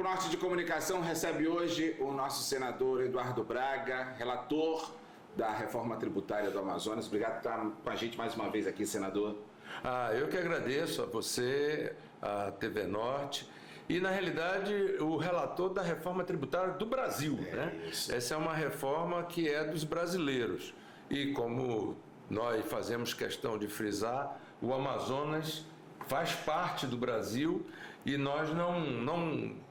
Norte de Comunicação recebe hoje o nosso senador Eduardo Braga, relator da reforma tributária do Amazonas. Obrigado por estar com a gente mais uma vez aqui, senador. Eu que agradeço a você, a TV Norte, e na realidade o relator da reforma tributária do Brasil, né? Isso. Essa é uma reforma que é dos brasileiros e, como nós fazemos questão de frisar, o Amazonas faz parte do Brasil e nós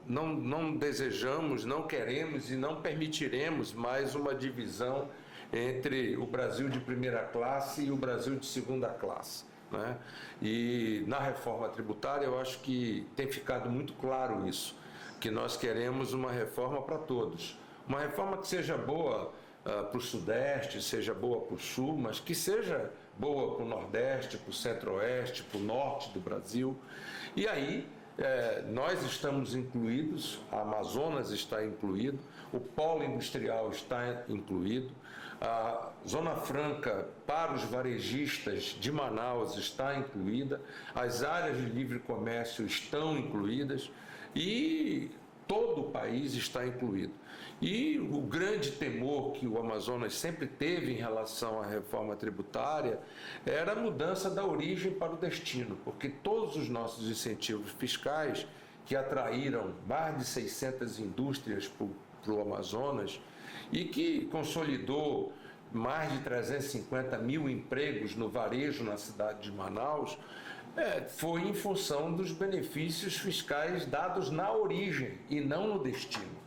não desejamos, não queremos e não permitiremos mais uma divisão entre o Brasil de primeira classe e o Brasil de segunda classe, né? E na reforma tributária eu acho que tem ficado muito claro isso, que nós queremos uma reforma para todos, uma reforma que seja boa para o Sudeste, seja boa para o Sul, mas que seja boa para o Nordeste, para o Centro-Oeste, para o Norte do Brasil. E aí nós estamos incluídos, a Amazonas está incluído, o polo industrial está incluído, a Zona Franca para os varejistas de Manaus está incluída, as áreas de livre comércio estão incluídas e todo o país está incluído. E o grande temor que o Amazonas sempre teve em relação à reforma tributária era a mudança da origem para o destino, porque todos os nossos incentivos fiscais, que atraíram mais de 600 indústrias para o Amazonas e que consolidou mais de 350 mil empregos no varejo na cidade de Manaus, foi em função dos benefícios fiscais dados na origem e não no destino.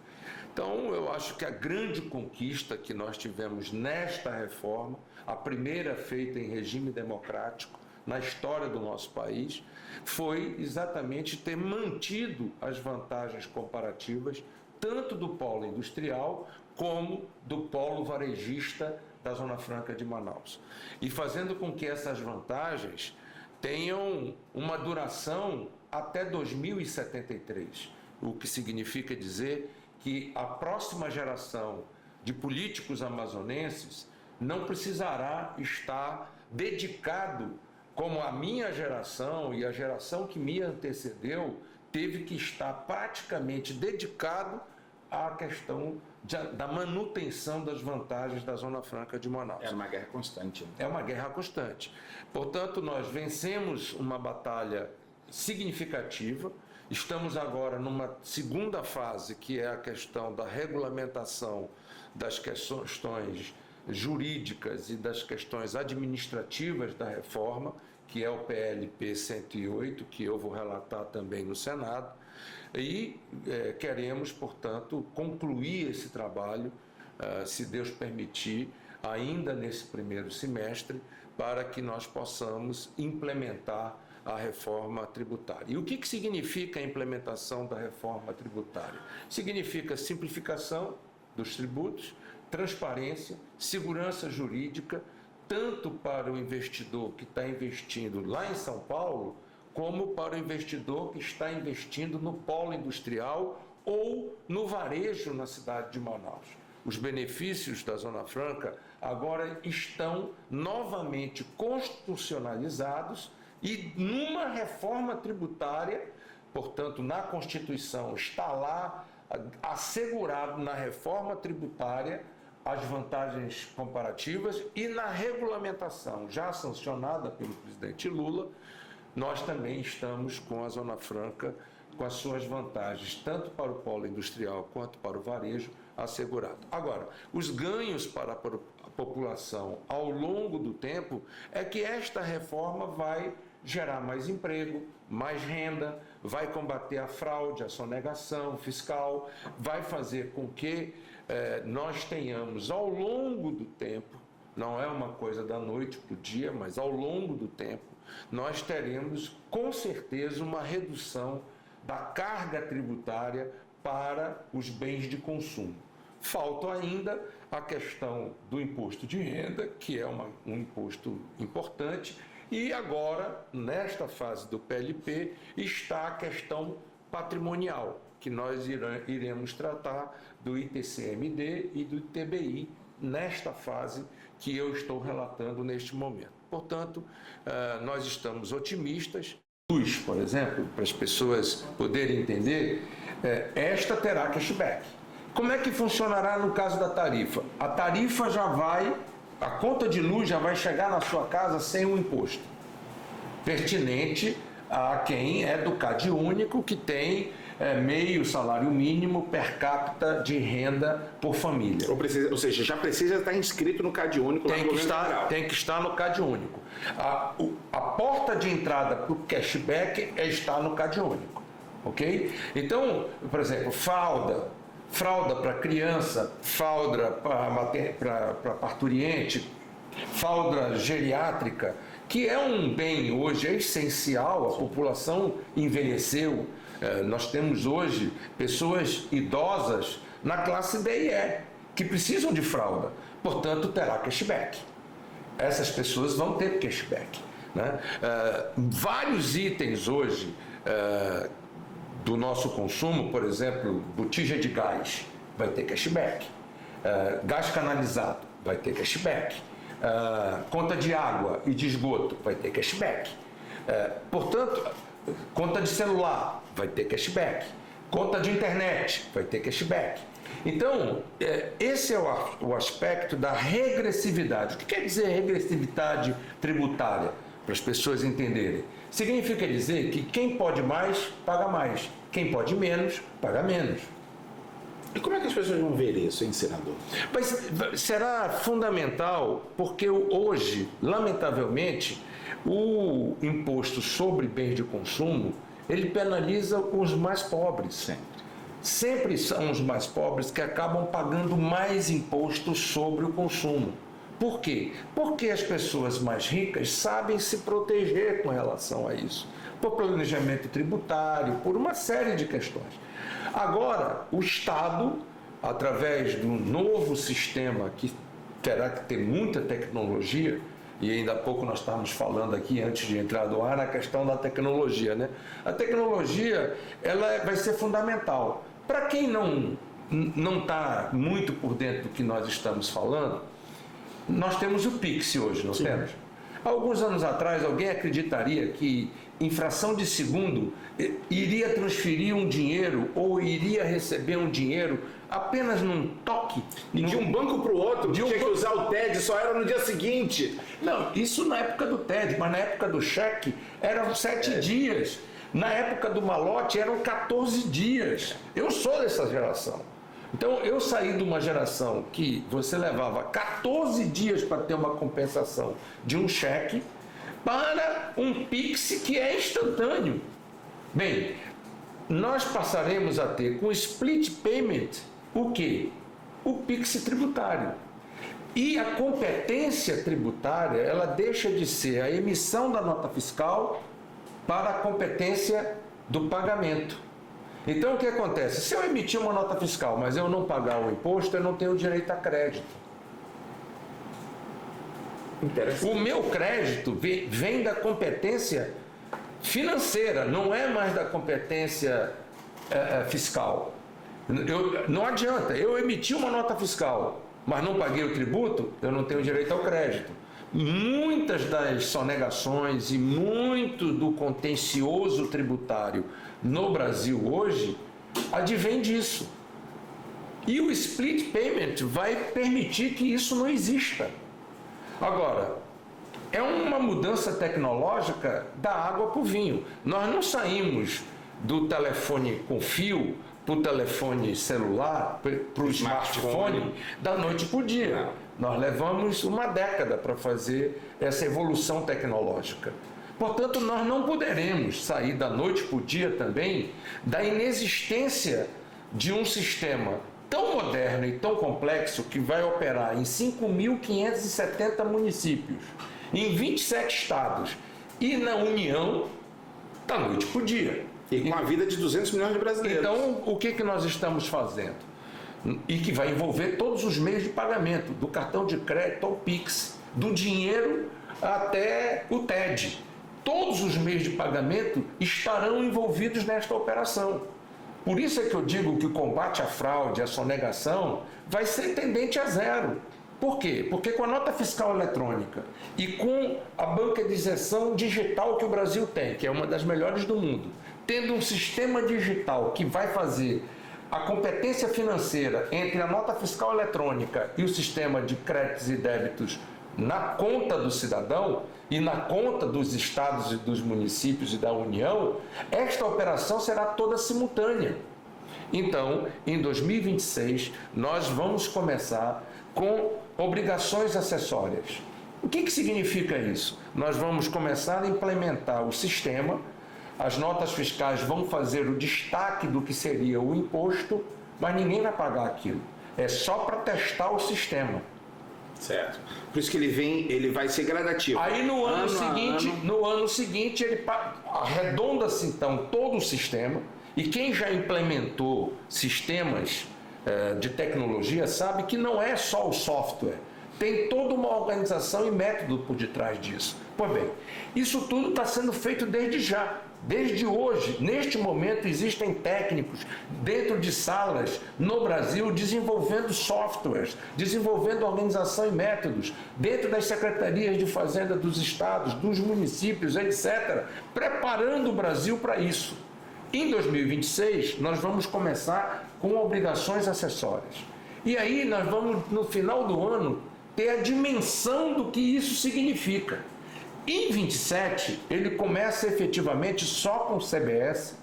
Então, eu acho que a grande conquista que nós tivemos nesta reforma, a primeira feita em regime democrático na história do nosso país, foi exatamente ter mantido as vantagens comparativas tanto do polo industrial como do polo varejista da Zona Franca de Manaus. E fazendo com que essas vantagens tenham uma duração até 2073, o que significa dizer que a próxima geração de políticos amazonenses não precisará estar dedicado, como a minha geração e a geração que me antecedeu teve que estar praticamente dedicado à questão da manutenção das vantagens da Zona Franca de Manaus. É uma guerra constante. É uma guerra constante. Portanto, nós vencemos uma batalha significativa. Estamos agora numa segunda fase, que é a questão da regulamentação das questões jurídicas e das questões administrativas da reforma, que é o PLP 108, que eu vou relatar também no Senado. E queremos, portanto, concluir esse trabalho, se Deus permitir, ainda nesse primeiro semestre, para que nós possamos implementar a reforma tributária. E o que significa a implementação da reforma tributária? Significa simplificação dos tributos, transparência, segurança jurídica, tanto para o investidor que está investindo lá em São Paulo, como para o investidor que está investindo no polo industrial ou no varejo na cidade de Manaus. Os benefícios da Zona Franca agora estão novamente constitucionalizados e numa reforma tributária, portanto, na Constituição está lá assegurado na reforma tributária as vantagens comparativas e na regulamentação já sancionada pelo presidente Lula, nós também estamos com a Zona Franca, com as suas vantagens, tanto para o polo industrial quanto para o varejo, assegurado. Agora, os ganhos para a população ao longo do tempo é que esta reforma vai gerar mais emprego, mais renda, vai combater a fraude, a sonegação fiscal, vai fazer com que nós tenhamos ao longo do tempo, não é uma coisa da noite para o dia, mas ao longo do tempo, nós teremos com certeza uma redução da carga tributária para os bens de consumo. Falta ainda a questão do imposto de renda, que é um imposto importante, e agora, nesta fase do PLP, está a questão patrimonial, que nós iremos tratar do ITCMD e do ITBI, nesta fase que eu estou relatando neste momento. Portanto, nós estamos otimistas. Por exemplo, para as pessoas poderem entender, esta terá cashback. Como é que funcionará no caso da tarifa? A tarifa a conta de luz já vai chegar na sua casa sem o imposto, pertinente a quem é do CadÚnico, que tem meio salário mínimo per capita de renda por família. Ou seja, já precisa estar inscrito no CadÚnico. Tem que estar no CadÚnico. A porta de entrada para o cashback está no CadÚnico, ok? Então, por exemplo, fralda para criança, fralda para parturiente, fralda geriátrica, que é um bem hoje essencial, a população envelheceu. Nós temos hoje pessoas idosas na classe B e E, que precisam de fralda, portanto terá cashback. Essas pessoas vão ter cashback, né? Vários itens hoje do nosso consumo, por exemplo, botija de gás, vai ter cashback. Gás canalizado, vai ter cashback. Conta de água e de esgoto, vai ter cashback. Portanto, conta de celular, vai ter cashback. Conta de internet, vai ter cashback. Então, esse é o aspecto da regressividade. O que quer dizer regressividade tributária? Para as pessoas entenderem. Significa dizer que quem pode mais, paga mais. Quem pode menos, paga menos. E como é que as pessoas vão ver isso, hein, senador? Mas será fundamental, porque hoje, lamentavelmente, o imposto sobre bens de consumo, ele penaliza os mais pobres. Sempre são os mais pobres que acabam pagando mais imposto sobre o consumo. Por quê? Porque as pessoas mais ricas sabem se proteger com relação a isso. Por planejamento tributário, por uma série de questões. Agora, o Estado, através de um novo sistema que terá que ter muita tecnologia, e ainda há pouco nós estávamos falando aqui, antes de entrar do ar, na questão da tecnologia, né? A tecnologia, ela vai ser fundamental. Para quem não está muito por dentro do que nós estamos falando, nós temos o Pix hoje, não temos? Alguns anos atrás, alguém acreditaria que, em fração de segundo, iria transferir um dinheiro ou iria receber um dinheiro apenas num toque? De um banco para o outro, tinha que usar o TED, só era no dia seguinte. Não, isso na época do TED, mas na época do cheque eram 7 dias. Na época do malote eram 14 dias. Eu sou dessa geração. Então, eu saí de uma geração que você levava 14 dias para ter uma compensação de um cheque para um Pix que é instantâneo. Bem, nós passaremos a ter com split payment o quê? O Pix tributário. E a competência tributária, ela deixa de ser a emissão da nota fiscal para a competência do pagamento. Então, o que acontece? Se eu emitir uma nota fiscal, mas eu não pagar o imposto, eu não tenho direito a crédito. O meu crédito vem da competência financeira, não é mais da competência fiscal. Não adianta, eu emiti uma nota fiscal, mas não paguei o tributo, eu não tenho direito ao crédito. Muitas das sonegações e muito do contencioso tributário no Brasil hoje advém disso. E o split payment vai permitir que isso não exista. Agora, é uma mudança tecnológica da água para o vinho. Nós não saímos do telefone com fio para o telefone celular, para o smartphone, da noite para o dia. Nós levamos uma década para fazer essa evolução tecnológica. Portanto, nós não poderemos sair da noite para o dia também da inexistência de um sistema tão moderno e tão complexo que vai operar em 5.570 municípios, em 27 estados e na União, da noite para o dia. E com a vida de 200 milhões de brasileiros. Então, o que nós estamos fazendo? E que vai envolver todos os meios de pagamento, do cartão de crédito ao Pix, do dinheiro até o TED. Todos os meios de pagamento estarão envolvidos nesta operação. Por isso é que eu digo que o combate à fraude, à sonegação, vai ser tendente a zero. Por quê? Porque com a nota fiscal eletrônica e com a bancarização digital que o Brasil tem, que é uma das melhores do mundo, tendo um sistema digital que vai fazer a competência financeira entre a nota fiscal eletrônica e o sistema de créditos e débitos na conta do cidadão e na conta dos estados e dos municípios e da União, esta operação será toda simultânea. Então, em 2026, nós vamos começar com obrigações acessórias. O que significa isso? Nós vamos começar a implementar o sistema, as notas fiscais vão fazer o destaque do que seria o imposto, mas ninguém vai pagar aquilo. É só para testar o sistema. Certo. Por isso que ele vai ser gradativo. Aí no ano seguinte ele arredonda-se então todo o sistema, e quem já implementou sistemas de tecnologia sabe que não é só o software, tem toda uma organização e método por detrás disso. Pois bem, isso tudo está sendo feito desde já. Desde hoje, neste momento, existem técnicos dentro de salas no Brasil desenvolvendo softwares, desenvolvendo organização e métodos, dentro das secretarias de fazenda dos estados, dos municípios, etc., preparando o Brasil para isso. Em 2026, nós vamos começar com obrigações acessórias. E aí nós vamos, no final do ano, ter a dimensão do que isso significa. Em 27, ele começa efetivamente só com CBS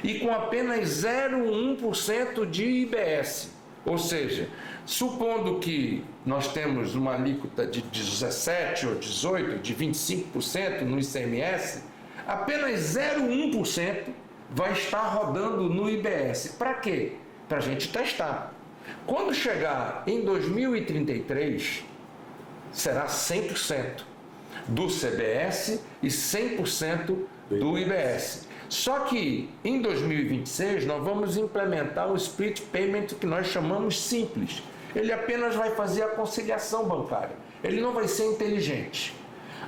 e com apenas 0,1% de IBS. Ou seja, supondo que nós temos uma alíquota de 17 ou 18, de 25% no ICMS, apenas 0,1% vai estar rodando no IBS. Para quê? Para a gente testar. Quando chegar em 2033, será 100% do CBS e 100% do IBS. Só que em 2026 nós vamos implementar o split payment que nós chamamos simples. Ele apenas vai fazer a conciliação bancária. Ele não vai ser inteligente.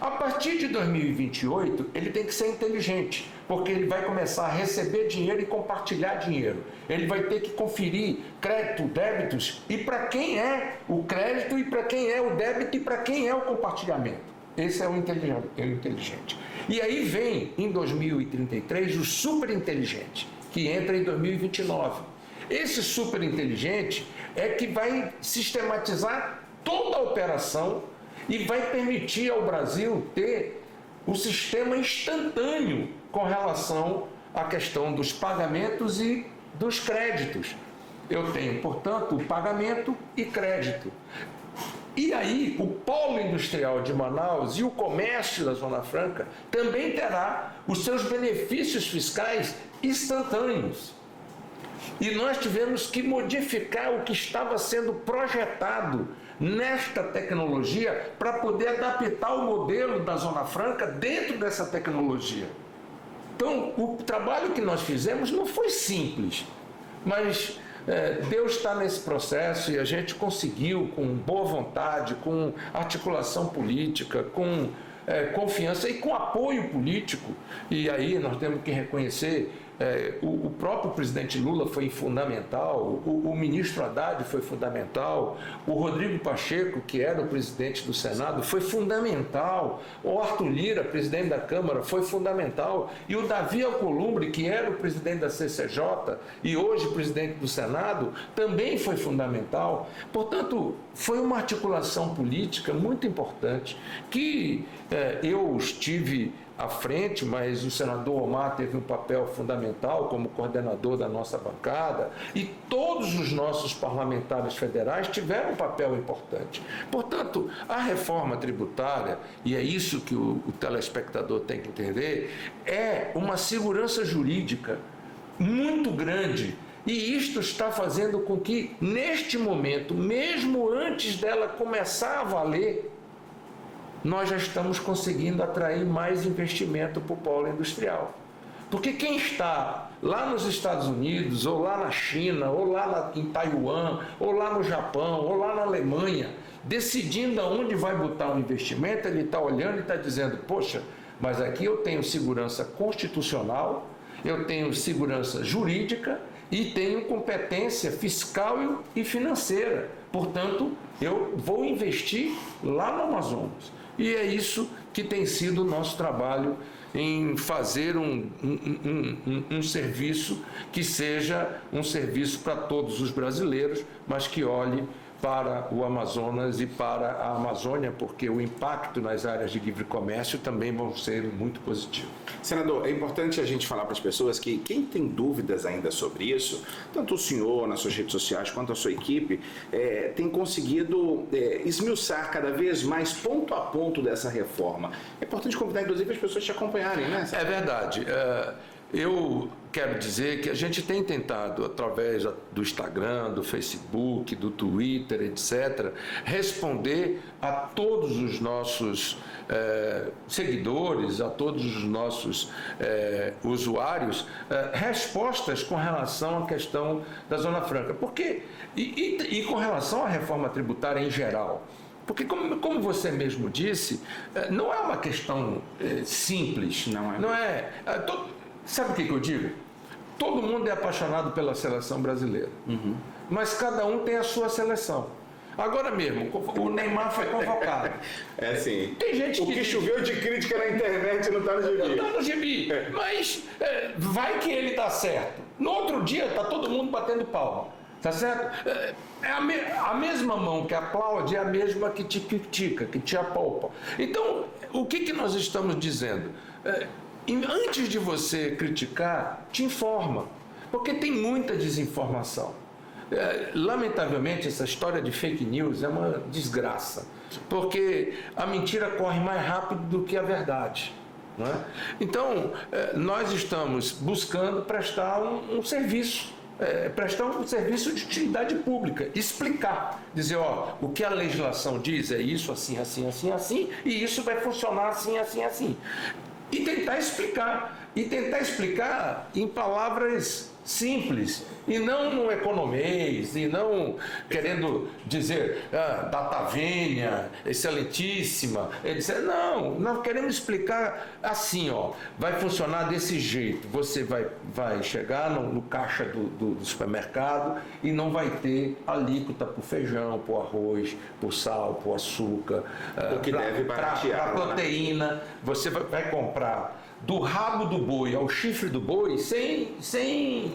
A partir de 2028 ele tem que ser inteligente, porque ele vai começar a receber dinheiro e compartilhar dinheiro. Ele vai ter que conferir crédito, débitos, e para quem é o crédito, e para quem é o débito, e para quem é o compartilhamento. Esse é o inteligente. E aí vem, em 2033, o superinteligente, que entra em 2029. Esse superinteligente é que vai sistematizar toda a operação e vai permitir ao Brasil ter o sistema instantâneo com relação à questão dos pagamentos e dos créditos. Eu tenho, portanto, o pagamento e crédito. E aí, o polo industrial de Manaus e o comércio da Zona Franca também terá os seus benefícios fiscais instantâneos. E nós tivemos que modificar o que estava sendo projetado nesta tecnologia para poder adaptar o modelo da Zona Franca dentro dessa tecnologia. Então, o trabalho que nós fizemos não foi simples, mas Deus está nesse processo e a gente conseguiu, com boa vontade, com articulação política, com confiança e com apoio político. E aí nós temos que reconhecer, o próprio presidente Lula foi fundamental, o ministro Haddad foi fundamental, o Rodrigo Pacheco, que era o presidente do Senado, foi fundamental, o Arthur Lira, presidente da Câmara, foi fundamental, e o Davi Alcolumbre, que era o presidente da CCJ e hoje presidente do Senado, também foi fundamental. Portanto, foi uma articulação política muito importante que eu estive à frente, mas o senador Omar teve um papel fundamental como coordenador da nossa bancada e todos os nossos parlamentares federais tiveram um papel importante. Portanto, a reforma tributária, e é isso que o telespectador tem que entender, é uma segurança jurídica muito grande. E isto está fazendo com que, neste momento, mesmo antes dela começar a valer, nós já estamos conseguindo atrair mais investimento para o polo industrial. Porque quem está lá nos Estados Unidos, ou lá na China, ou lá em Taiwan, ou lá no Japão, ou lá na Alemanha, decidindo aonde vai botar o investimento, ele está olhando e está dizendo, poxa, mas aqui eu tenho segurança constitucional, eu tenho segurança jurídica e tenho competência fiscal e financeira. Portanto, eu vou investir lá no Amazonas. E é isso que tem sido o nosso trabalho em fazer um serviço que seja um serviço para todos os brasileiros, mas que olhe para o Amazonas e para a Amazônia, porque o impacto nas áreas de livre comércio também vão ser muito positivo. Senador, é importante a gente falar para as pessoas que quem tem dúvidas ainda sobre isso, tanto o senhor nas suas redes sociais quanto a sua equipe, tem conseguido esmiuçar cada vez mais ponto a ponto dessa reforma. É importante convidar, inclusive, as pessoas a te acompanharem, né? É verdade. Eu quero dizer que a gente tem tentado, através do Instagram, do Facebook, do Twitter, etc., responder a todos os nossos seguidores, a todos os nossos usuários, respostas com relação à questão da Zona Franca. Porque, e com relação à reforma tributária em geral. Porque, como você mesmo disse, não é uma questão simples. Não é. Sabe o que eu digo? Todo mundo é apaixonado pela seleção brasileira. Uhum. Mas cada um tem a sua seleção. Agora mesmo, o Neymar foi convocado. É assim. Tem gente o que choveu de crítica na internet não está no gibi. Não está no gibi. Mas vai que ele dá certo. No outro dia está todo mundo batendo palma. Tá certo? A mesma mão que aplaude é a mesma que te critica, que te apalpa. Então, o que nós estamos dizendo? Antes de você criticar, te informa, porque tem muita desinformação. Lamentavelmente, essa história de fake news é uma desgraça, porque a mentira corre mais rápido do que a verdade. Não é? Então, nós estamos buscando prestar um serviço, prestar um serviço de utilidade pública, explicar, dizer, o que a legislação diz é isso, assim, assim, assim, assim, e isso vai funcionar assim, assim, assim. E tentar explicar em palavras simples, e não no economês, e não querendo dizer data vênia, excelentíssima, etc. Não, nós queremos explicar assim, vai funcionar desse jeito. Você vai chegar no caixa do supermercado e não vai ter alíquota para o feijão, para o arroz, para o sal, para o açúcar, para a proteína. Você vai comprar do rabo do boi ao chifre do boi sem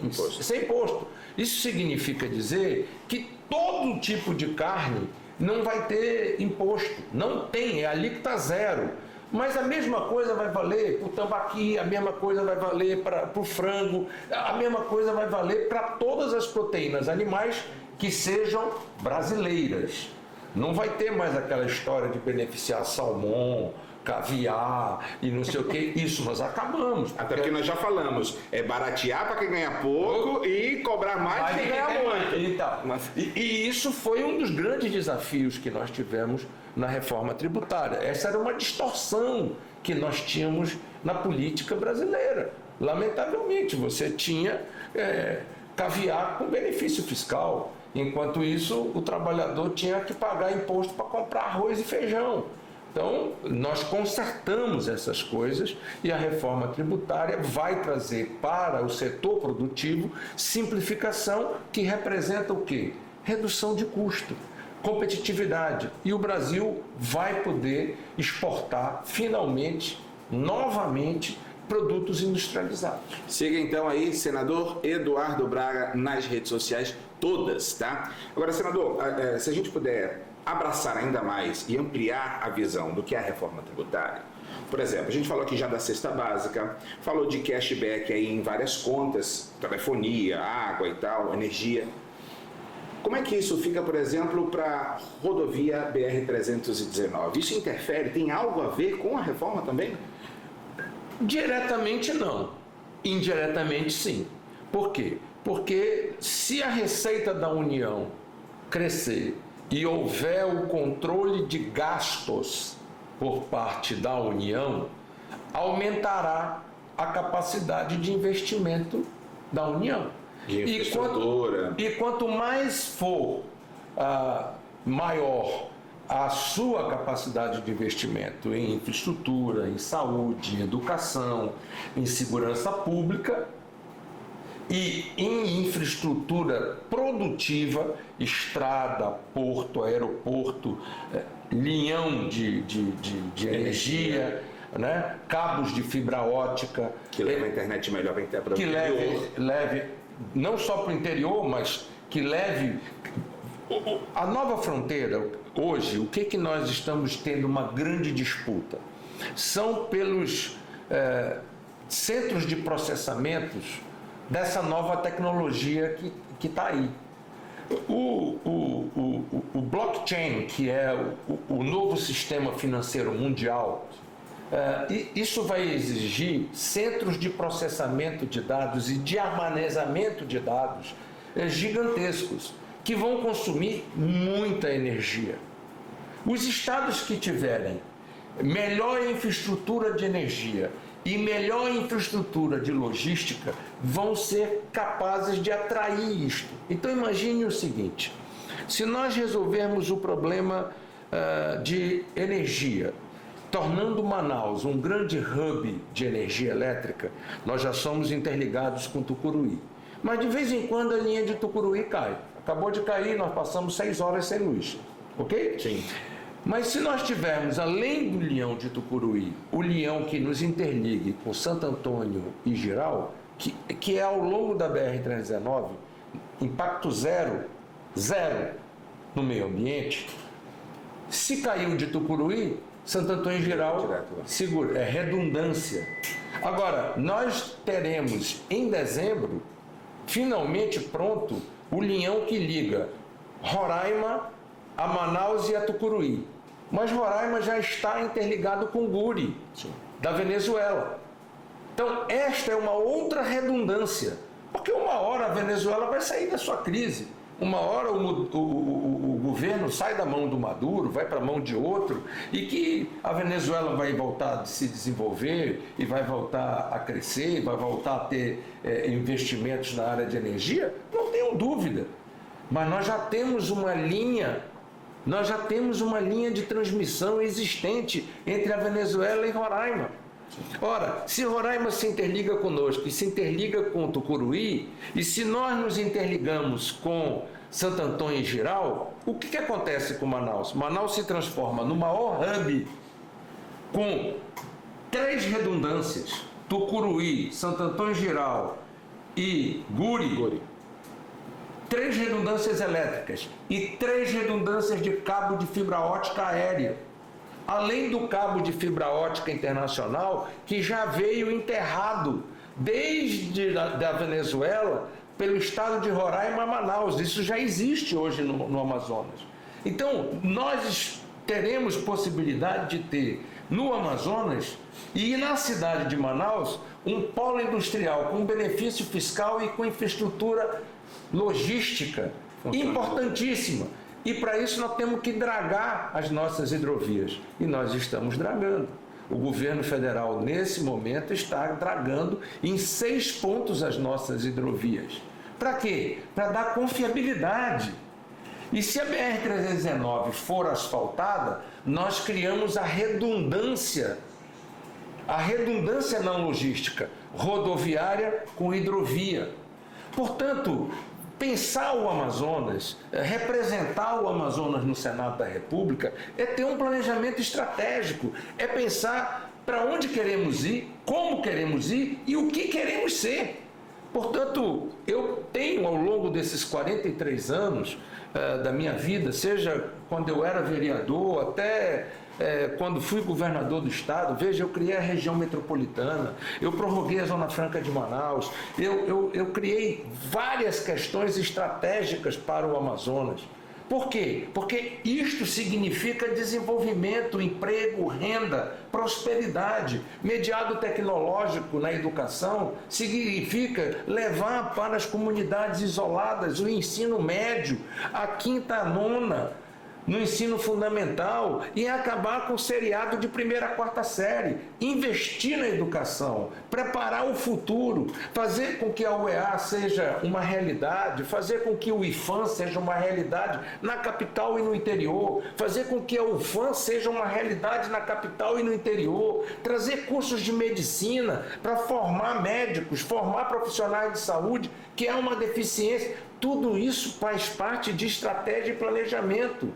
imposto. Isso significa dizer que todo tipo de carne não vai ter imposto. Não tem, é alíquota zero. Mas a mesma coisa vai valer para o tambaqui, a mesma coisa vai valer para o frango, a mesma coisa vai valer para todas as proteínas animais que sejam brasileiras. Não vai ter mais aquela história de beneficiar salmão, caviar e não sei o que, isso nós acabamos. Até porque nós já falamos, baratear para quem ganha pouco e cobrar mais para quem ganha muito. Então, e isso foi um dos grandes desafios que nós tivemos na reforma tributária. Essa era uma distorção que nós tínhamos na política brasileira. Lamentavelmente, você tinha caviar com benefício fiscal. Enquanto isso, o trabalhador tinha que pagar imposto para comprar arroz e feijão. Então, nós consertamos essas coisas e a reforma tributária vai trazer para o setor produtivo simplificação que representa o quê? Redução de custo, competitividade. E o Brasil vai poder exportar finalmente, novamente, produtos industrializados. Siga então aí, senador Eduardo Braga, nas redes sociais todas, tá? Agora, senador, se a gente puder abraçar ainda mais e ampliar a visão do que é a reforma tributária. Por exemplo, a gente falou aqui já da cesta básica, falou de cashback aí em várias contas, telefonia, água e tal, energia. Como é que isso fica, por exemplo, para a rodovia BR-319? Isso interfere, tem algo a ver com a reforma também? Diretamente não, indiretamente sim. Por quê? Porque se a receita da União crescer e houver o controle de gastos por parte da União, aumentará a capacidade de investimento da União. E quanto mais for maior a sua capacidade de investimento em infraestrutura, em saúde, em educação, em segurança pública, e em infraestrutura produtiva, estrada, porto, aeroporto, linhão de energia, né? Cabos de fibra ótica. Que leva a internet melhor para o interior. Que leve não só para o interior, mas que leve... A nova fronteira, hoje, o que nós estamos tendo uma grande disputa? São pelos centros de processamentos dessa nova tecnologia que está aí. O blockchain, que é o novo sistema financeiro mundial, isso vai exigir centros de processamento de dados e de armazenamento de dados gigantescos, que vão consumir muita energia. Os estados que tiverem melhor infraestrutura de energia e melhor infraestrutura de logística vão ser capazes de atrair isto. Então imagine o seguinte: se nós resolvermos o problema de energia, tornando Manaus um grande hub de energia elétrica, nós já somos interligados com Tucuruí. Mas de vez em quando a linha de Tucuruí cai. Acabou de cair, nós passamos 6 horas sem luz, ok? Sim. Mas se nós tivermos, além do Leão de Tucuruí, o Leão que nos interligue com Santo Antônio e Jirau, que é ao longo da BR-319, impacto zero no meio ambiente, se caiu de Tucuruí, Santo Antônio e Jirau, seguro, é redundância. Agora, nós teremos em dezembro, finalmente pronto, o Leão que liga Roraima a Manaus e a Tucuruí. Mas Roraima já está interligado com Guri, da Venezuela. Então, esta é uma outra redundância, porque uma hora a Venezuela vai sair da sua crise, uma hora o governo sai da mão do Maduro, vai para a mão de outro, e que a Venezuela vai voltar a se desenvolver, e vai voltar a crescer, e vai voltar a ter investimentos na área de energia, não tenho dúvida. Mas nós já temos uma linha de transmissão existente entre a Venezuela e Roraima. Ora, se Roraima se interliga conosco e se interliga com Tucuruí, e se nós nos interligamos com Santo Antônio e Jirau, o que acontece com Manaus? Manaus se transforma no maior hub com 3 redundâncias: Tucuruí, Santo Antônio e Jirau e Guri. 3 redundâncias elétricas e 3 redundâncias de cabo de fibra ótica aérea. Além do cabo de fibra ótica internacional, que já veio enterrado desde da Venezuela pelo estado de Roraima a Manaus. Isso já existe hoje no Amazonas. Então, nós teremos possibilidade de ter no Amazonas e na cidade de Manaus um polo industrial com benefício fiscal e com infraestrutura logística importantíssima. E para isso nós temos que dragar as nossas hidrovias. E nós estamos dragando. O governo federal, nesse momento, está dragando em 6 pontos as nossas hidrovias. Para quê? Para dar confiabilidade. E se a BR-319 for asfaltada, nós criamos a redundância na logística rodoviária com hidrovia. Portanto, pensar o Amazonas, representar o Amazonas no Senado da República, é ter um planejamento estratégico, é pensar para onde queremos ir, como queremos ir e o que queremos ser. Portanto, eu tenho ao longo desses 43 anos da minha vida, seja quando eu era vereador, até quando fui governador do estado, veja, eu criei a região metropolitana, eu prorroguei a Zona Franca de Manaus, eu criei várias questões estratégicas para o Amazonas. Por quê? Porque isto significa desenvolvimento, emprego, renda, prosperidade. Mediado tecnológico na educação significa levar para as comunidades isoladas o ensino médio, a 5ª, a 9ª, no ensino fundamental, e acabar com o seriado de 1ª a 4ª série, investir na educação, preparar o futuro, fazer com que a UEA seja uma realidade, fazer com que o IFAM seja uma realidade na capital e no interior, fazer com que a UFAM seja uma realidade na capital e no interior, trazer cursos de medicina para formar médicos, formar profissionais de saúde, que é uma deficiência. Tudo isso faz parte de estratégia e planejamento.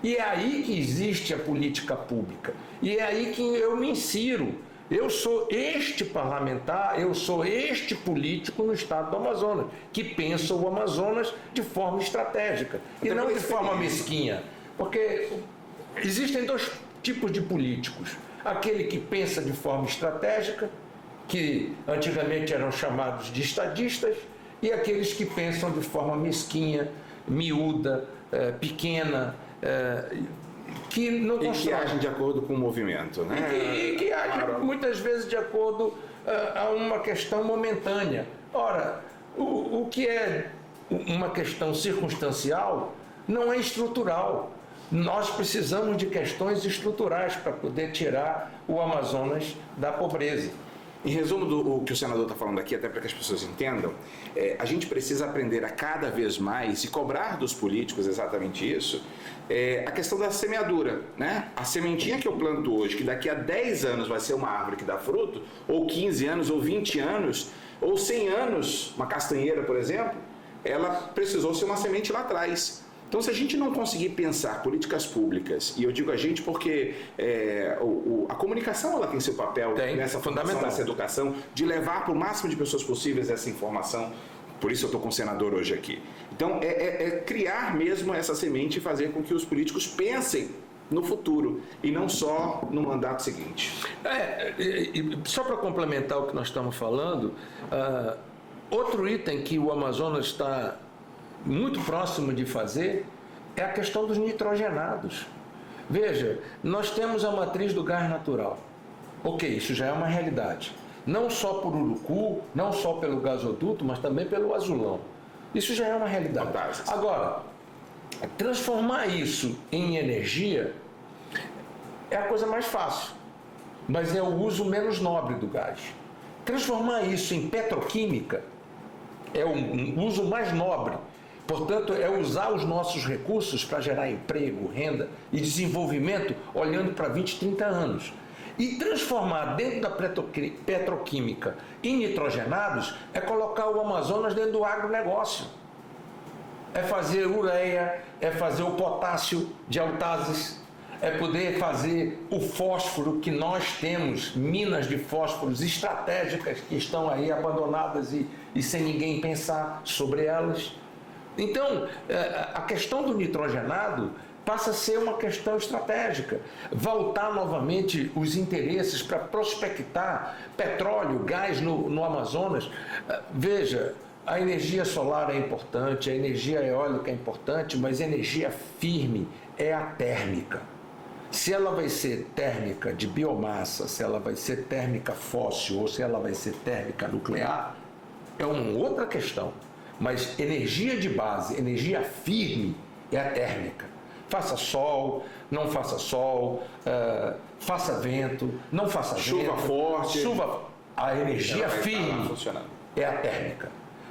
E é aí que existe a política pública. E é aí que eu me insiro. Eu sou este parlamentar, eu sou este político no estado do Amazonas, que pensa o Amazonas de forma estratégica e não de forma mesquinha. Porque existem dois tipos de políticos. Aquele que pensa de forma estratégica, que antigamente eram chamados de estadistas, e aqueles que pensam de forma mesquinha, miúda, pequena, que não e que agem de acordo com o movimento, né? E que agem muitas vezes de acordo a uma questão momentânea. Ora, o que é uma questão circunstancial não é estrutural. Nós precisamos de questões estruturais para poder tirar o Amazonas da pobreza. Em resumo do que o senador está falando aqui, até para que as pessoas entendam, a gente precisa aprender a cada vez mais e cobrar dos políticos exatamente isso, a questão da semeadura, né? A sementinha que eu planto hoje, que daqui a 10 anos vai ser uma árvore que dá fruto, ou 15 anos, ou 20 anos, ou 100 anos, uma castanheira, por exemplo, ela precisou ser uma semente lá atrás. Então, se a gente não conseguir pensar políticas públicas, e eu digo a gente porque a comunicação ela tem seu papel nessa fundação, nessa educação, de levar para o máximo de pessoas possíveis essa informação, por isso eu estou com o senador hoje aqui. Então, criar mesmo essa semente e fazer com que os políticos pensem no futuro e não só no mandato seguinte. Só para complementar o que nós estamos falando, outro item que o Amazonas está muito próximo de fazer é a questão dos nitrogenados. Veja, nós temos a matriz do gás natural. Ok, isso já é uma realidade. Não só por Urucu, não só pelo gasoduto, mas também pelo Azulão. Isso já é uma realidade. Fantástico. Agora, transformar isso em energia é a coisa mais fácil, mas é o uso menos nobre do gás. Transformar isso em petroquímica é um uso mais nobre. Portanto, é usar os nossos recursos para gerar emprego, renda e desenvolvimento olhando para 20, 30 anos. E transformar dentro da petroquímica em nitrogenados é colocar o Amazonas dentro do agronegócio. É fazer ureia, é fazer o potássio de Altazes, é poder fazer o fósforo que nós temos, minas de fósforos estratégicas que estão aí abandonadas e sem ninguém pensar sobre elas. Então, a questão do nitrogenado passa a ser uma questão estratégica. Voltar novamente os interesses para prospectar petróleo, gás no Amazonas. Veja, a energia solar é importante, a energia eólica é importante, mas energia firme é a térmica. Se ela vai ser térmica de biomassa, se ela vai ser térmica fóssil ou se ela vai ser térmica nuclear, é uma outra questão. Mas energia de base, energia firme é a térmica. Faça sol, não faça sol, faça vento, não faça chuva vento. Forte. A energia firme é a térmica.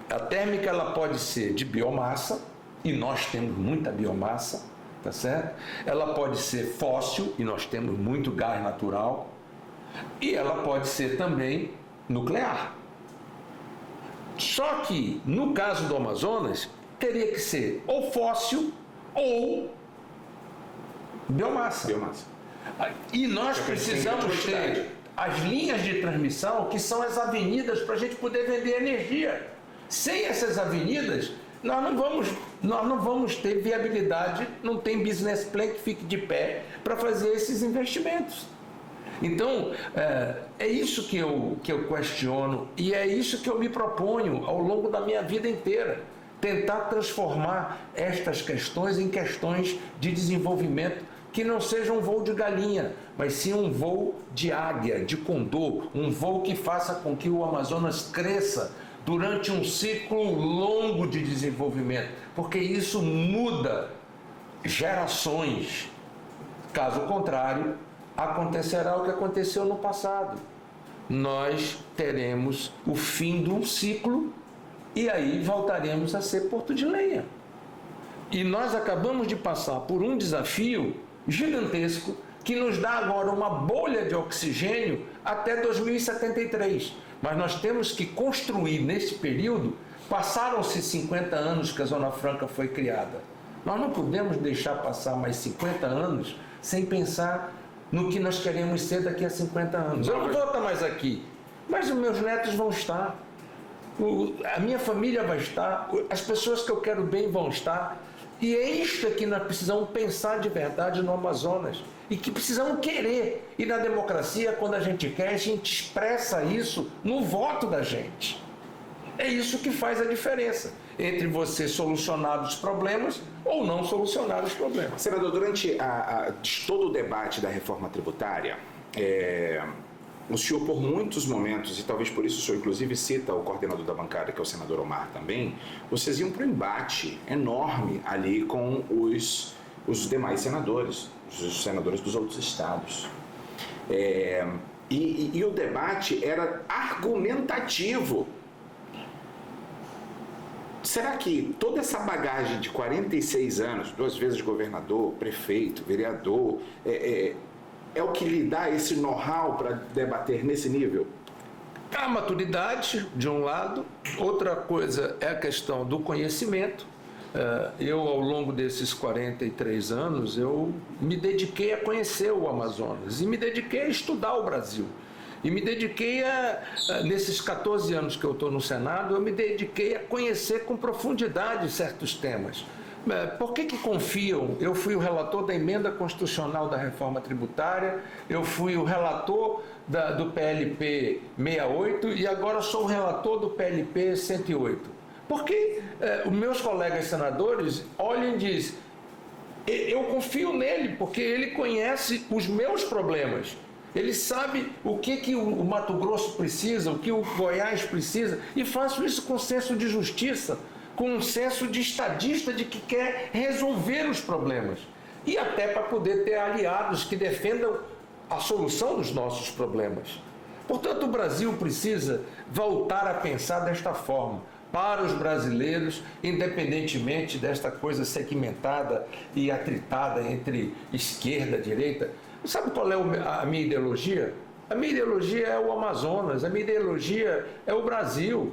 A térmica ela pode ser de biomassa, e nós temos muita biomassa, tá certo? Ela pode ser fóssil, e nós temos muito gás natural, e ela pode ser também nuclear. Só que, no caso do Amazonas, teria que ser ou fóssil ou biomassa. E nós precisamos ter as linhas de transmissão, que são as avenidas para a gente poder vender energia. Sem essas avenidas, nós não vamos ter viabilidade, não tem business plan que fique de pé para fazer esses investimentos. Então, é isso que eu questiono e é isso que eu me proponho ao longo da minha vida inteira. Tentar transformar estas questões em questões de desenvolvimento que não seja um voo de galinha, mas sim um voo de águia, de condor, um voo que faça com que o Amazonas cresça durante um ciclo longo de desenvolvimento, porque isso muda gerações. Caso contrário, acontecerá o que aconteceu no passado. Nós teremos o fim de um ciclo e aí voltaremos a ser Porto de Lenha. E nós acabamos de passar por um desafio gigantesco que nos dá agora uma bolha de oxigênio até 2073. Mas nós temos que construir nesse período, passaram-se 50 anos que a Zona Franca foi criada. Nós não podemos deixar passar mais 50 anos sem pensar no que nós queremos ser daqui a 50 anos. Eu não vou estar mais aqui, mas os meus netos vão estar, a minha família vai estar, as pessoas que eu quero bem vão estar. E é isto que nós precisamos pensar de verdade no Amazonas. E que precisamos querer. E na democracia, quando a gente quer, a gente expressa isso no voto da gente. É isso que faz a diferença entre você solucionar os problemas ou não solucionar os problemas. Senador, durante todo o debate da reforma tributária, o senhor, por muitos momentos, e talvez por isso o senhor inclusive cita o coordenador da bancada, que é o senador Omar também, vocês iam para um embate enorme ali com os demais senadores, os senadores dos outros estados. E o debate era argumentativo. Será que toda essa bagagem de 46 anos, 2 vezes governador, prefeito, vereador, é o que lhe dá esse know-how para debater nesse nível? A maturidade, de um lado. Outra coisa é a questão do conhecimento. Eu, ao longo desses 43 anos, eu me dediquei a conhecer o Amazonas e me dediquei a estudar o Brasil. E me dediquei nesses 14 anos que eu estou no Senado, eu me dediquei a conhecer com profundidade certos temas. Por que confiam? Eu fui o relator da emenda constitucional da reforma tributária, eu fui o relator do PLP 68 e agora sou o relator do PLP 108. Porque os meus colegas senadores olham e dizem, eu confio nele, porque ele conhece os meus problemas. Ele sabe o que o Mato Grosso precisa, o que o Goiás precisa, e faço isso com senso de justiça, com um senso de estadista de que quer resolver os problemas. E até para poder ter aliados que defendam a solução dos nossos problemas. Portanto, o Brasil precisa voltar a pensar desta forma, para os brasileiros, independentemente desta coisa segmentada e atritada entre esquerda e direita. Sabe qual é a minha ideologia? A minha ideologia é o Amazonas, a minha ideologia é o Brasil.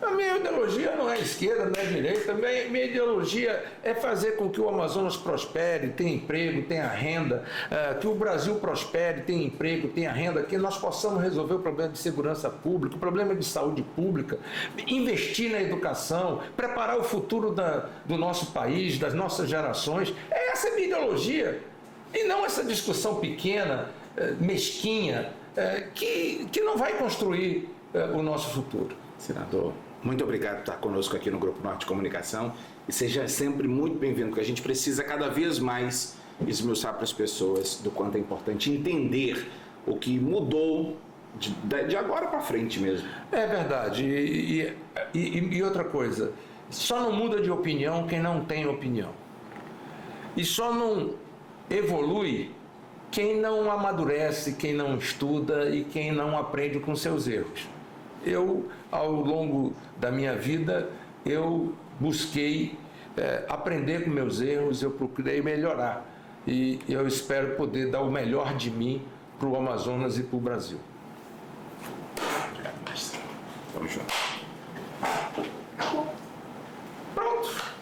A minha ideologia não é esquerda, não é direita, a minha ideologia é fazer com que o Amazonas prospere, tenha emprego, tenha renda, que o Brasil prospere, tenha emprego, tenha renda, que nós possamos resolver o problema de segurança pública, o problema de saúde pública, investir na educação, preparar o futuro do nosso país, das nossas gerações. Essa é a minha ideologia. E não essa discussão pequena, mesquinha, que não vai construir o nosso futuro. Senador, muito obrigado por estar conosco aqui no Grupo Norte de Comunicação e seja sempre muito bem-vindo, porque a gente precisa cada vez mais esmiuçar para as pessoas do quanto é importante entender o que mudou de agora para frente mesmo. É verdade. E outra coisa, só não muda de opinião quem não tem opinião. E só não evolui quem não amadurece, quem não estuda e quem não aprende com seus erros. Eu, ao longo da minha vida, eu busquei aprender com meus erros, eu procurei melhorar. E eu espero poder dar o melhor de mim para o Amazonas e para o Brasil. Obrigado, mestre. Vamos junto. Pronto.